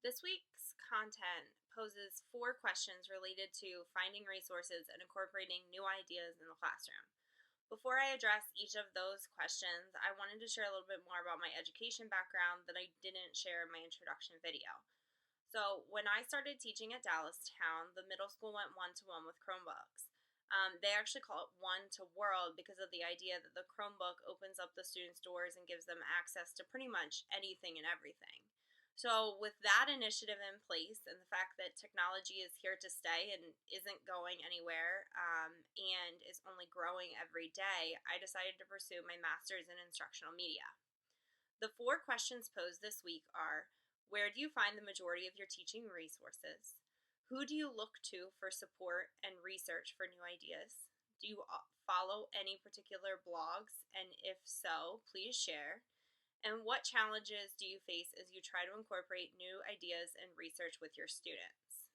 This week's content poses 4 questions related to finding resources and incorporating new ideas in the classroom. Before I address each of those questions, I wanted to share a little bit more about my education background that I didn't share in my introduction video. So, when I started teaching at Dallastown, the middle school went one to one with Chromebooks. They actually call it one to world because of the idea that the Chromebook opens up the students' doors and gives them access to pretty much anything and everything. So, with that initiative in place and the fact that technology is here to stay and isn't going anywhere and is only growing every day, I decided to pursue my master's in instructional media. The 4 questions posed this week are: where do you find the majority of your teaching resources? Who do you look to for support and research for new ideas? Do you follow any particular blogs? And if so, please share. And what challenges do you face as you try to incorporate new ideas and research with your students?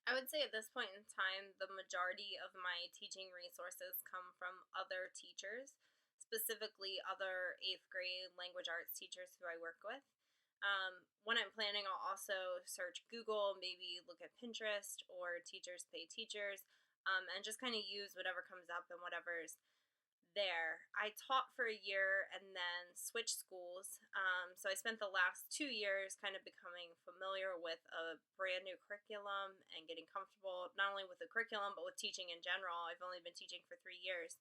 I would say at this point in time, the majority of my teaching resources come from other teachers, specifically other eighth grade language arts teachers who I work with. When I'm planning, I'll also search Google, maybe look at Pinterest or Teachers Pay Teachers, and just kind of use whatever comes up and whatever's there. I taught for a year and then switched schools. So I spent the last 2 years kind of becoming familiar with a brand new curriculum and getting comfortable not only with the curriculum but with teaching in general. I've only been teaching for 3 years.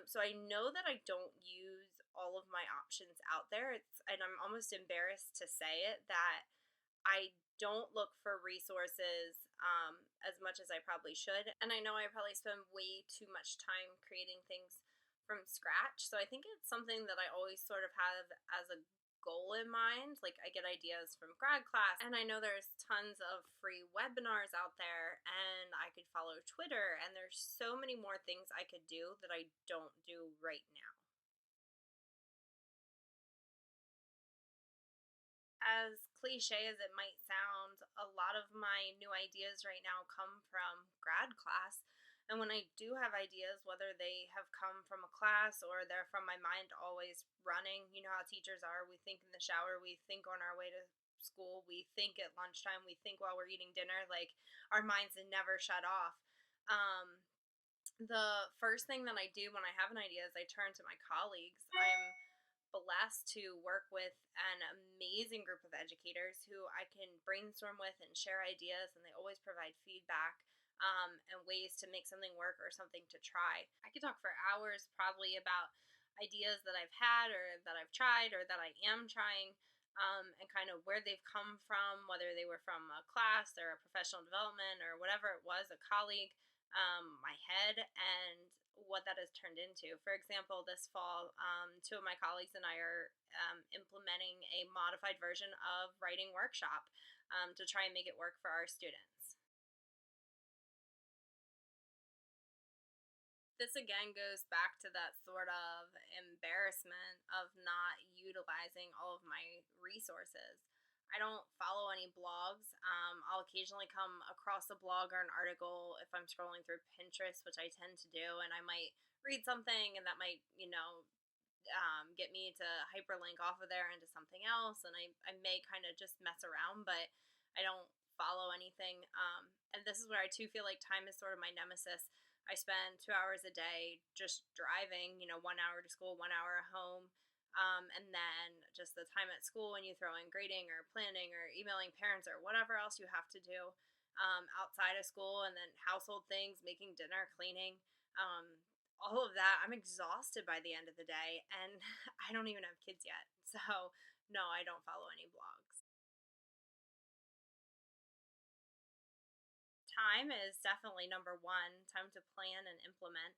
So I know that I don't use all of my options out there. And I'm almost embarrassed to say it that I don't look for resources as much as I probably should. And I know I probably spend way too much time creating things from scratch. So I think it's something that I always sort of have as a goal in mind. Like, I get ideas from grad class, and I know there's tons of free webinars out there, and I could follow Twitter, and there's so many more things I could do that I don't do right now. As cliche as it might sound, a lot of my new ideas right now come from grad class. And when I do have ideas, whether they have come from a class or they're from my mind always running, you know how teachers are. We think in the shower, we think on our way to school, we think at lunchtime, we think while we're eating dinner. Like, our minds never shut off. Um, the first thing that I do when I have an idea is I turn to my colleagues. I'm blessed to work with an amazing group of educators who I can brainstorm with and share ideas, and they always provide feedback and ways to make something work or something to try. I could talk for hours probably about ideas that I've had or that I've tried or that I am trying. And kind of where they've come from, whether they were from a class or a professional development or whatever it was, a colleague, my head, and what that has turned into. For example, this fall, 2 of my colleagues and I are implementing a modified version of writing workshop to try and make it work for our students. This again goes back to that sort of embarrassment of not utilizing all of my resources. I don't follow any blogs. I'll occasionally come across a blog or an article if I'm scrolling through Pinterest, which I tend to do, and I might read something, and that might, get me to hyperlink off of there into something else, and I may kind of just mess around, but I don't follow anything. And this is where I too feel like time is sort of my nemesis. I spend 2 hours a day just driving, 1 hour to school, 1 hour home. And then just the time at school when you throw in grading or planning or emailing parents or whatever else you have to do outside of school, and then household things, making dinner, cleaning, all of that. I'm exhausted by the end of the day, and I don't even have kids yet. So, no, I don't follow any blogs. Time is definitely number one. Time to plan and implement.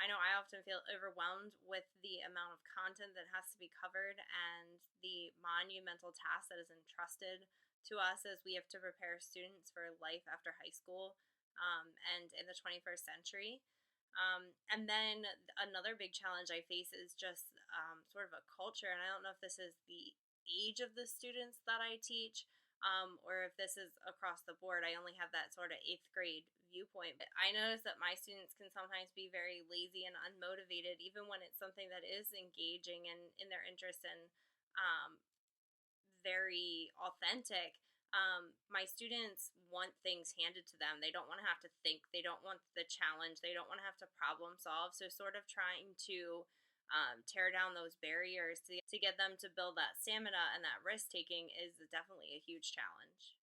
I know I often feel overwhelmed with the amount of content that has to be covered and the monumental task that is entrusted to us as we have to prepare students for life after high school and in the 21st century. And then another big challenge I face is just sort of a culture. And I don't know if this is the age of the students that I teach, or if this is across the board. I only have that sort of eighth grade viewpoint. But I notice that my students can sometimes be very lazy and unmotivated, even when it's something that is engaging and in their interest and um, very authentic. My students want things handed to them. They don't want to have to think. They don't want the challenge. They don't want to have to problem solve. So, sort of trying to tear down those barriers to get them to build that stamina and that risk taking is definitely a huge challenge.